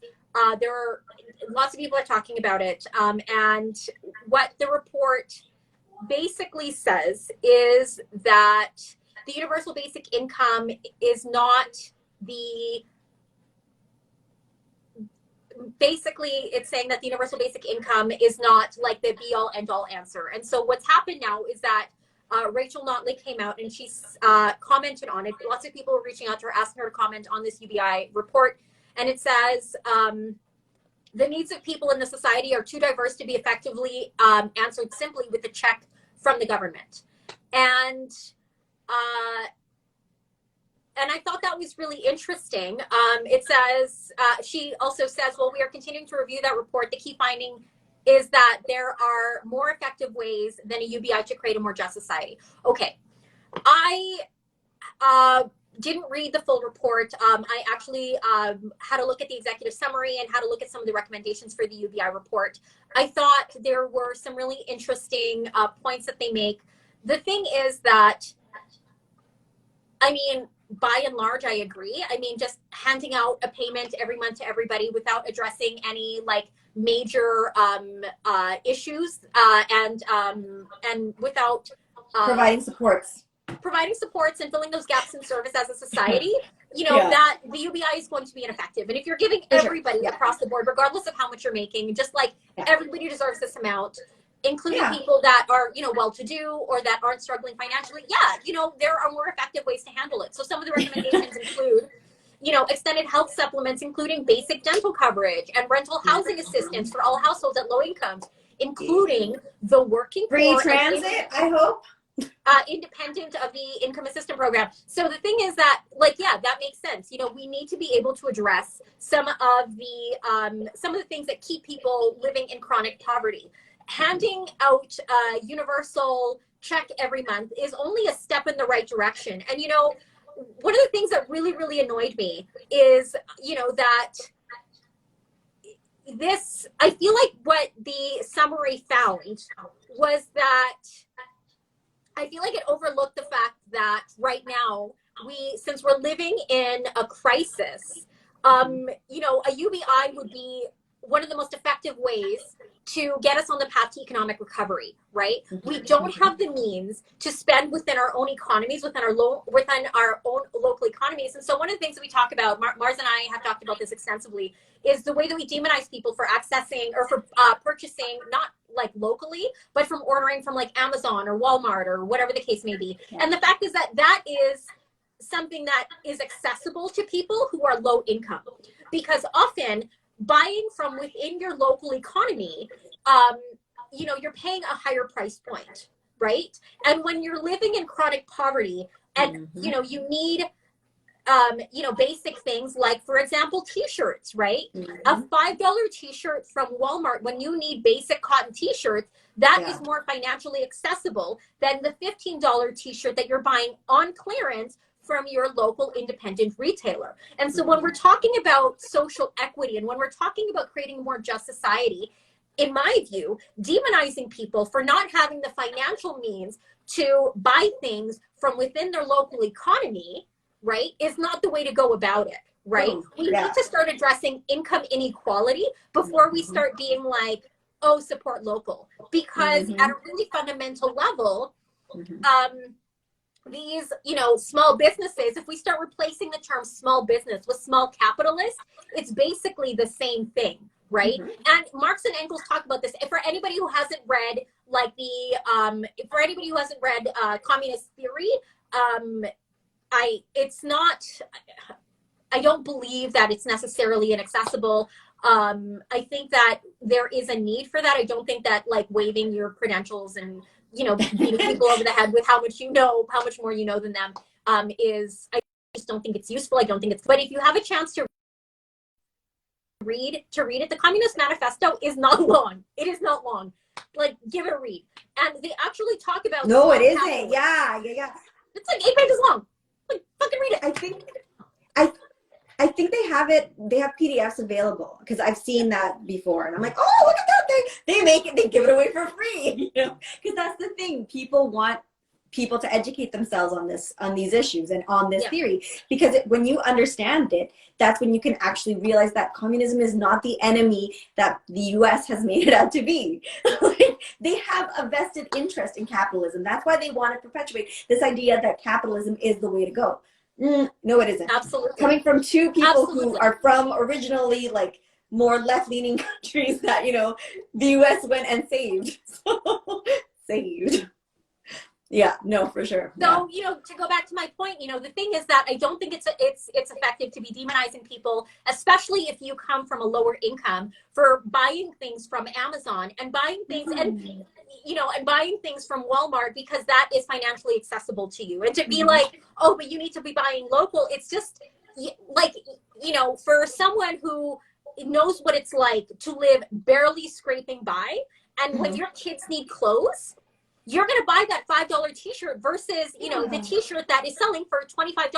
there are lots of people are talking about it. And what the report basically says is that the universal basic income is not basically it's saying that the universal basic income is not like the be all end all answer. And so what's happened now is that Rachel Notley came out and she's commented on it. Lots of people were reaching out to her, asking her to comment on this UBI report. And it says, the needs of people in the society are too diverse to be effectively answered simply with a check from the government. And I thought that was really interesting. It says, she also says, well, we are continuing to review that report. The key finding is that there are more effective ways than a UBI to create a more just society. Okay. I didn't read the full report. I actually had a look at the executive summary and had a look at some of the recommendations for the UBI report. I thought there were some really interesting points that they make. The thing is that, I mean, by and large, I agree. I mean, just handing out a payment every month to everybody without addressing any like major issues and without providing supports and filling those gaps in service as a society, you know, that the UBI is going to be ineffective. And if you're giving everybody across the board, regardless of how much you're making, just like everybody deserves this amount, including people that are, you know, well-to-do or that aren't struggling financially, you know, there are more effective ways to handle it. So some of the recommendations include, you know, extended health supplements, including basic dental coverage and rental housing assistance for all households at low incomes, including the working free poor transit, I hope. Independent of the income assistance program. So the thing is that, like, that makes sense. You know, we need to be able to address some of the things that keep people living in chronic poverty. Handing out a universal check every month is only a step in the right direction. And, you know, one of the things that really, really annoyed me is, you know, that I feel like what the summary found was that I feel like it overlooked the fact that right now since we're living in a crisis, you know, a UBI would be one of the most effective ways to get us on the path to economic recovery, right? We don't have the means to spend within our own economies, within our own local economies. And so one of the things that we talk about, Mars and I have talked about this extensively, is the way that we demonize people for accessing or for purchasing, not like locally, but from ordering from like Amazon or Walmart or whatever the case may be. And the fact is that that is something that is accessible to people who are low income, because often buying from within your local economy, you know, you're paying a higher price point, right? And when you're living in chronic poverty and, you know, you need, you know, basic things like, for example, t-shirts, right? A $5 t-shirt from Walmart, when you need basic cotton t-shirts, that is more financially accessible than the $15 t-shirt that you're buying on clearance from your local independent retailer. And so when we're talking about social equity and when we're talking about creating a more just society, in my view, demonizing people for not having the financial means to buy things from within their local economy right, is not the way to go about it, right? Oh, We yeah. need to start addressing income inequality before we start being like, oh, support local. Because at a really fundamental level, these, small businesses, if we start replacing the term small business with small capitalist, it's basically the same thing, right? And Marx and Engels talk about this. For anybody who hasn't read communist theory, I don't believe that it's necessarily inaccessible. I think that there is a need for that. I don't think that like waving your credentials and beating people over the head with how much more you know than them is. I just don't think it's useful. I don't think it's. But if you have a chance to read it, the Communist Manifesto is not long. It is not long. Like, give it a read, and they actually talk about. No, it isn't. Yeah. It's like 8 pages long. Like, fucking read it. I think they have PDFs available because I've seen that before, and I'm like, oh, look at that! They give it away for free, because that's the thing. People want people to educate themselves on these issues and on this theory, because when you understand it, that's when you can actually realize that communism is not the enemy that the U.S. has made it out to be. Like, they have a vested interest in capitalism. That's why they want to perpetuate this idea that capitalism is the way to go. No, it isn't. Absolutely. Coming from two people who are from originally like more left-leaning countries that, the US went and saved. So, saved. Yeah, no, for sure. So, to go back to my point, the thing is that I don't think it's effective to be demonizing people, especially if you come from a lower income, for buying things from Amazon and buying things and buying things from Walmart because that is financially accessible to you. And to be like, oh, but you need to be buying local. It's just like, for someone who knows what it's like to live barely scraping by, and when your kids need clothes, you're going to buy that $5 t-shirt versus, the t-shirt that is selling for $25.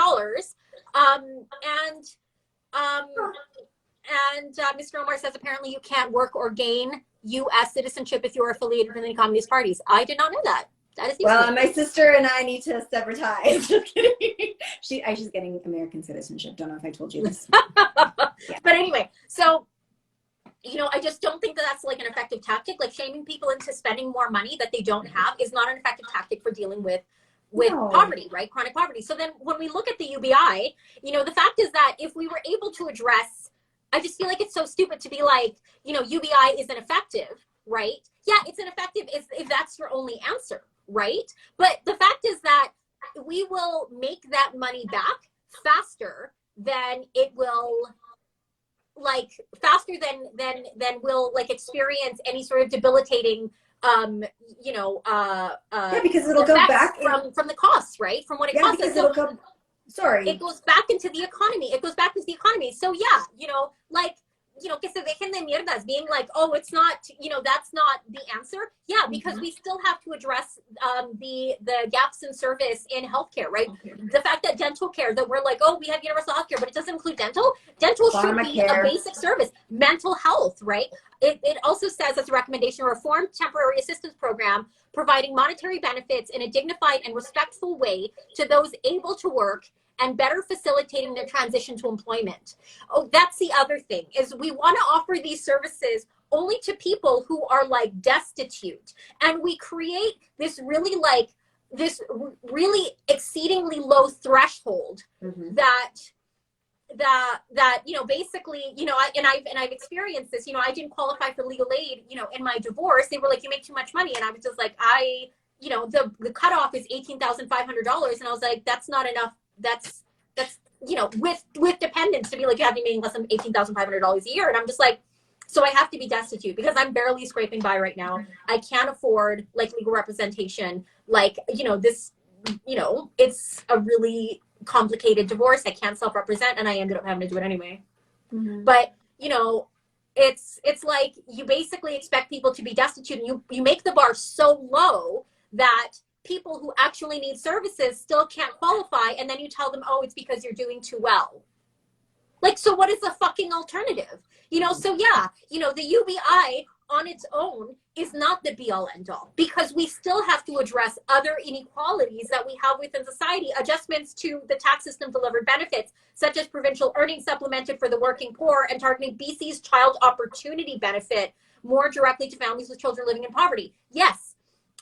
Mr. Omar says apparently you can't work or gain U.S. citizenship if you're affiliated with any communist parties. I did not know that. That is well, my sister and I need to sever ties. Just kidding. She's getting American citizenship. Don't know if I told you this. But anyway, so I just don't think that that's like an effective tactic. Like, shaming people into spending more money that they don't have is not an effective tactic for dealing with poverty, right? Chronic poverty. So then when we look at the UBI, the fact is that if we were able to address, I just feel like it's so stupid to be like, UBI isn't effective, right? Yeah, it's ineffective if that's your only answer, right? But the fact is that we will make that money back faster than it will, like, faster than we'll like experience any sort of debilitating because it'll go back from the costs, right? From what it costs. Because it'll go, it goes back into the economy. So yeah, like, que se dejen de mierdas, being like, oh, it's not, that's not the answer. Yeah, because we still have to address the gaps in service in healthcare, right? The fact that dental care, that we're like, oh, we have universal healthcare, but it doesn't include dental. Dental should be a basic service. Mental health, right? It also says as a recommendation, reform temporary assistance program, providing monetary benefits in a dignified and respectful way to those able to work and better facilitating their transition to employment. Oh, that's the other thing, is we want to offer these services only to people who are like destitute. And we create this really exceedingly low threshold that basically, I've experienced this, I didn't qualify for legal aid, in my divorce. They were like, you make too much money. And I was just like, the cutoff is $18,500. And I was like, that's not enough. That's with dependents to be like, you have to be making less than $18,500 a year. And I'm just like, so I have to be destitute because I'm barely scraping by right now. I can't afford like legal representation. Like, this, it's a really complicated divorce. I can't self-represent, and I ended up having to do it anyway. But, it's like you basically expect people to be destitute, and you make the bar so low that people who actually need services still can't qualify, and then you tell them, oh, it's because you're doing too well. Like, so what is the fucking alternative? So yeah, the UBI on its own is not the be all end all, because we still have to address other inequalities that we have within society. Adjustments to the tax system delivered benefits, such as provincial earnings supplemented for the working poor and targeting BC's child opportunity benefit more directly to families with children living in poverty. Yes,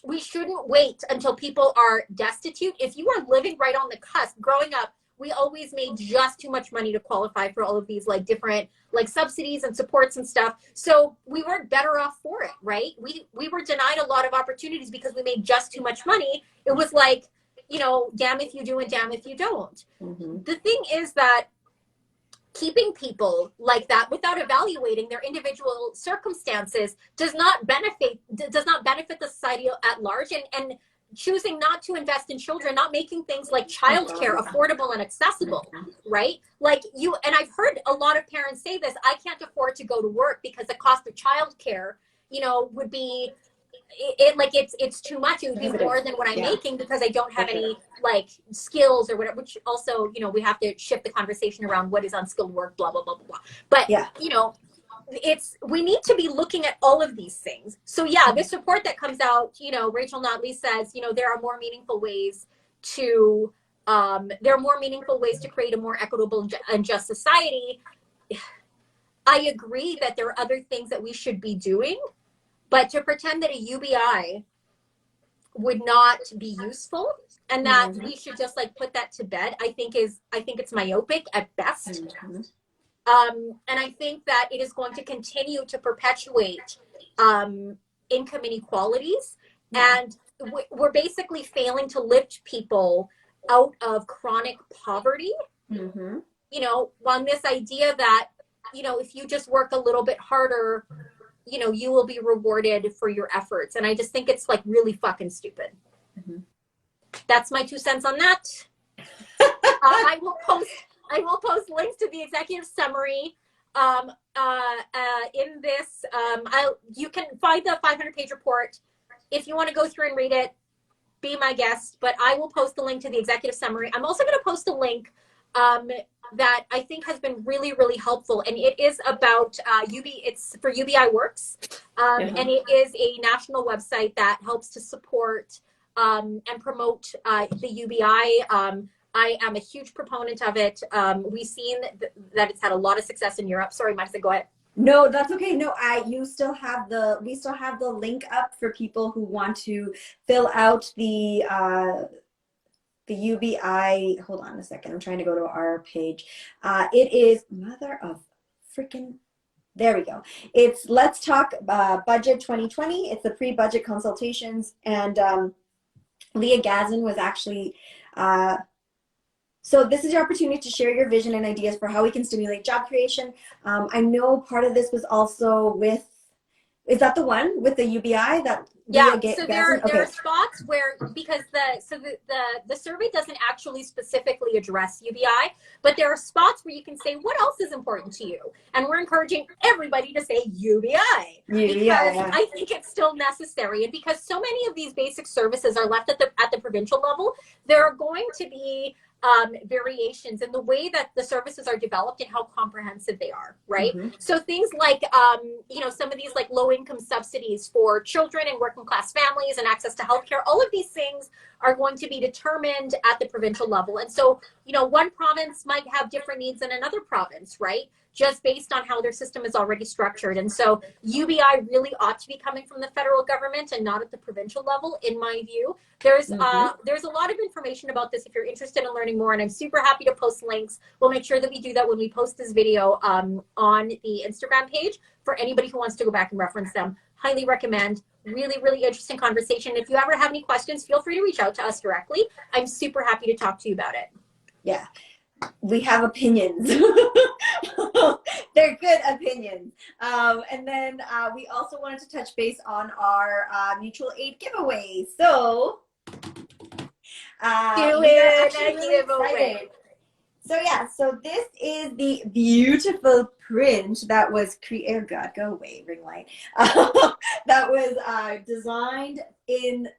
we shouldn't wait until people are destitute. If you are living right on the cusp, growing up, we always made just too much money to qualify for all of these like different like subsidies and supports and stuff. So we weren't better off for it, right? We were denied a lot of opportunities because we made just too much money. It was like, you know, damn if you do and damn if you don't. Mm-hmm. The thing is that keeping people like that without evaluating their individual circumstances does not benefit the society at large, and choosing not to invest in children, not making things like childcare affordable and accessible, right? Like you, and I've heard a lot of parents say this, I can't afford to go to work because the cost of childcare, you know, would be it's too much. It would be more than what I'm making because I don't have any like skills or whatever, which also, you know, we have to shift the conversation around what is unskilled work, blah, blah, blah, blah, blah. But, you know, we need to be looking at all of these things. So yeah, this report that comes out, you know, Rachel Notley says, you know, there are more meaningful ways to create a more equitable and just society. I agree that there are other things that we should be doing, but to pretend that a UBI would not be useful and that we should just like put that to bed, I think it's myopic at best. Mm-hmm. And I think that it is going to continue to perpetuate income inequalities. And we're basically failing to lift people out of chronic poverty. Mm-hmm. You know, on this idea that, you know, if you just work a little bit harder, you know, you will be rewarded for your efforts. And I just think it's like really fucking stupid. Mm-hmm. That's my 2 cents on that. I will post links to the executive summary in this. You can find the 500-page report. If you want to go through and read it, be my guest, but I will post the link to the executive summary. I'm also going to post a link that I think has been really, really helpful. And it is about it's for UBI Works. And it is a national website that helps to support and promote the UBI. I am a huge proponent of it. We've seen that it's had a lot of success in Europe. Sorry, Marissa, go ahead. No, that's okay. No, we still have the link up for people who want to fill out the UBI. Hold on a second. I'm trying to go to our page. It is mother of freaking. There we go. It's Let's Talk Budget 2020. It's the pre-budget consultations, and Leah Gazin was actually. So this is your opportunity to share your vision and ideas for how we can stimulate job creation. I know part of this was also with, is that the one with the UBI that? Yeah, so there are spots where, because the survey doesn't actually specifically address UBI, but there are spots where you can say, what else is important to you? And we're encouraging everybody to say UBI, because I think it's still necessary. And because so many of these basic services are left at the provincial level, there are going to be variations in the way that the services are developed and how comprehensive they are, right? Mm-hmm. So things like, you know, some of these like low income subsidies for children and working class families and access to healthcare, all of these things are going to be determined at the provincial level. And so, you know, one province might have different needs than another province, right? Just based on how their system is already structured. And so UBI really ought to be coming from the federal government and not at the provincial level, in my view. There's a lot of information about this if you're interested in learning more, and I'm super happy to post links. We'll make sure that we do that when we post this video on the Instagram page for anybody who wants to go back and reference them. Highly recommend. Really, really interesting conversation. If you ever have any questions, feel free to reach out to us directly. I'm super happy to talk to you about it. Yeah. We have opinions. They're good opinions. And then we also wanted to touch base on our mutual aid giveaway. So do it and give away. So yeah, so this is the beautiful print that was created. Oh God, go away, ring light. That was designed in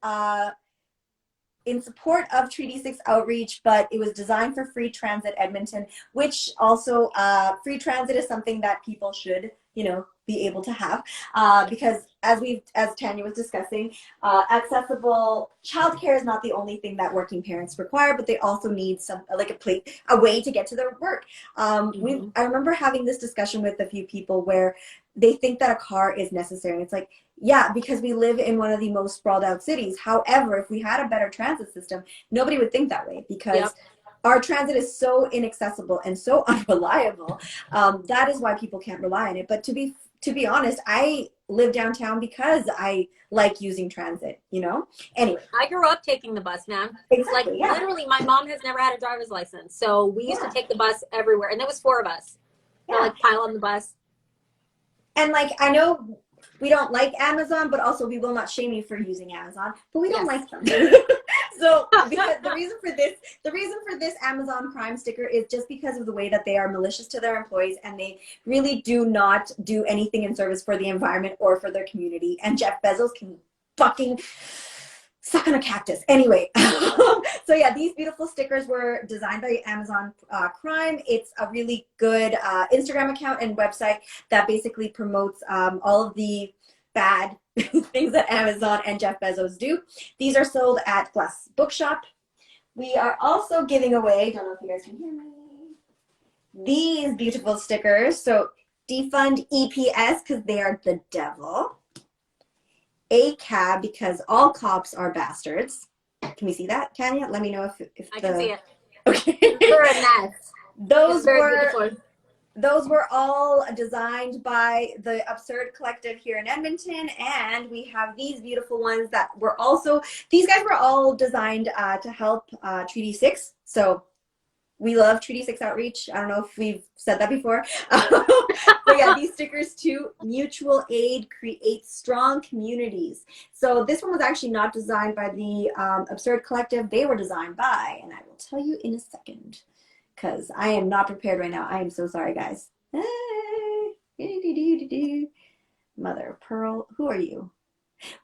support of Treaty 6 outreach, but it was designed for Free Transit Edmonton, which also Free Transit is something that people should, be able to have, because as Tanya was discussing, accessible childcare is not the only thing that working parents require, but they also need some, like a way to get to their work. I remember having this discussion with a few people where they think that a car is necessary. It's like, yeah, because we live in one of the most sprawled out cities. However, if we had a better transit system, nobody would think that way, because our transit is so inaccessible and so unreliable. That is why people can't rely on it. But to be honest, I live downtown because I like using transit, Anyway. I grew up taking the bus, man. Exactly, like literally, my mom has never had a driver's license, so we used to take the bus everywhere, and there was 4 of us. So pile on the bus. And I know we don't like Amazon, but also we will not shame you for using Amazon, but we don't like them. So because the reason for this Amazon Prime sticker is just because of the way that they are malicious to their employees, and they really do not do anything in service for the environment or for their community. And Jeff Bezos can fucking suck on a cactus. Anyway, so yeah, these beautiful stickers were designed by Amazon Prime. It's a really good Instagram account and website that basically promotes all of the bad things that Amazon and Jeff Bezos do. These are sold at Glass Bookshop. We are also giving away, don't know if you guys can hear me, these beautiful stickers. So defund EPS because they are the devil. ACAB because all cops are bastards. Can we see that, Tanya? Let me know if I can see it. Okay. You're a mess. Those were all designed by the Absurd Collective here in Edmonton, and we have these beautiful ones that were these guys were all designed to help Treaty 6. So we love Treaty 6 outreach. I don't know if we've said that before. But yeah, these stickers too. Mutual aid creates strong communities. So this one was actually not designed by the Absurd Collective. They were designed by, and I will tell you in a second, because I am not prepared right now. I am so sorry, guys. Mother of Pearl, who are you?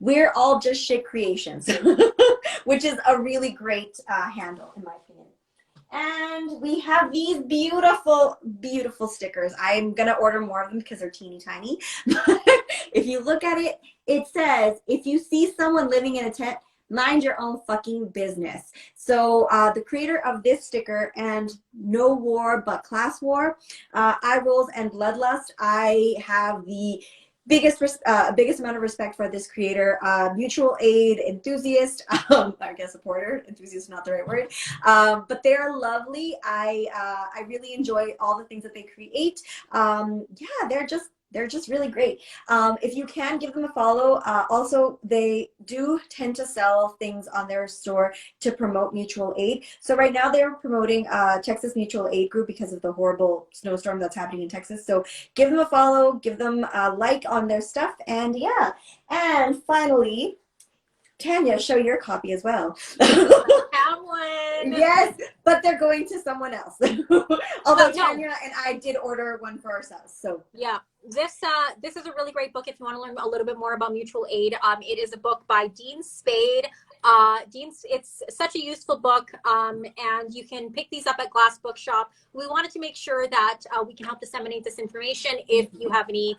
We're all just shit creations, which is a really great handle in my opinion. And we have these beautiful, beautiful stickers. I'm going to order more of them because they're teeny tiny. If you look at it, it says, if you see someone living in a tent, mind your own fucking business. So the creator of this sticker and No War But Class War, Eye Rolls and Bloodlust, I have the biggest amount of respect for this creator. Mutual aid enthusiast, I guess supporter, enthusiast is not the right word, but they're lovely. I really enjoy all the things that they create. Yeah, they're just really great. If you can, give them a follow. Also, they do tend to sell things on their store to promote mutual aid. So right now they're promoting Texas Mutual Aid Group because of the horrible snowstorm that's happening in Texas. So give them a follow, give them a like on their stuff, and yeah. And finally, Tanya, show your copy as well. Have one. Yes, but they're going to someone else. Although Tanya and I did order one for ourselves. So yeah, this is a really great book if you want to learn a little bit more about mutual aid. It is a book by Dean Spade. It's such a useful book, and you can pick these up at Glass Bookshop. We wanted to make sure that we can help disseminate this information. If you have any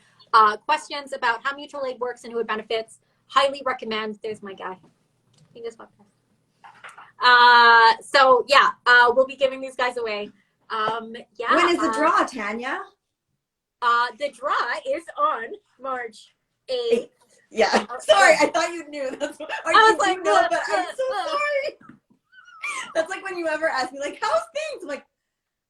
questions about how mutual aid works and who it benefits, highly recommend. There's my guy. So yeah, we'll be giving these guys away. Yeah. When is the draw, Tanya? The draw is on March 8th. Yeah. Sorry, I thought you knew. That's what, I was like, no, but I'm so sorry. That's like when you ever ask me, like, how's things? I'm like,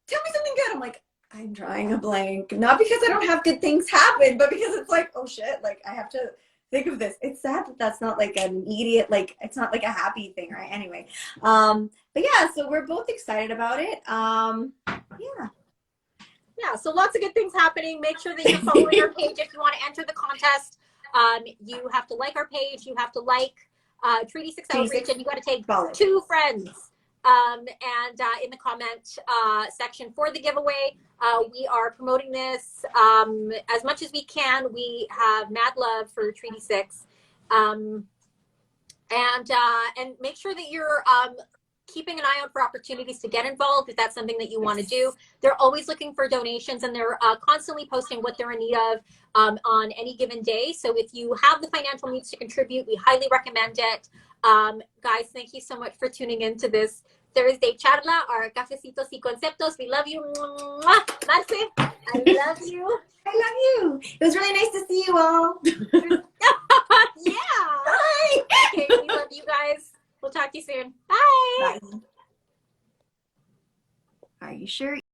tell me something good. I'm like, I'm drawing a blank. Not because I don't have good things happen, but because it's like, oh shit, like I have to think of this. It's sad that that's not like an immediate, like it's not like a happy thing, right? Anyway, but yeah, so we're both excited about it. Yeah, so lots of good things happening. Make sure that you're following our page if you want to enter the contest. You have to like our page. You have to like Treaty 6 Outreach, and you got to take 2 friends. And in the comment section for the giveaway, we are promoting this as much as we can. We have mad love for Treaty 6. And make sure that you're keeping an eye out for opportunities to get involved if that's something that you want to do. They're always looking for donations, and they're constantly posting what they're in need of on any given day. So if you have the financial means to contribute, we highly recommend it. Guys, thank you so much for tuning into this Thursday charla, our Cafecitos y Conceptos. We love you. Marce, I love you. I love you. It was really nice to see you all. Yeah. Bye. Okay, we love you guys. We'll talk to you soon. Bye. Bye. Are you sure?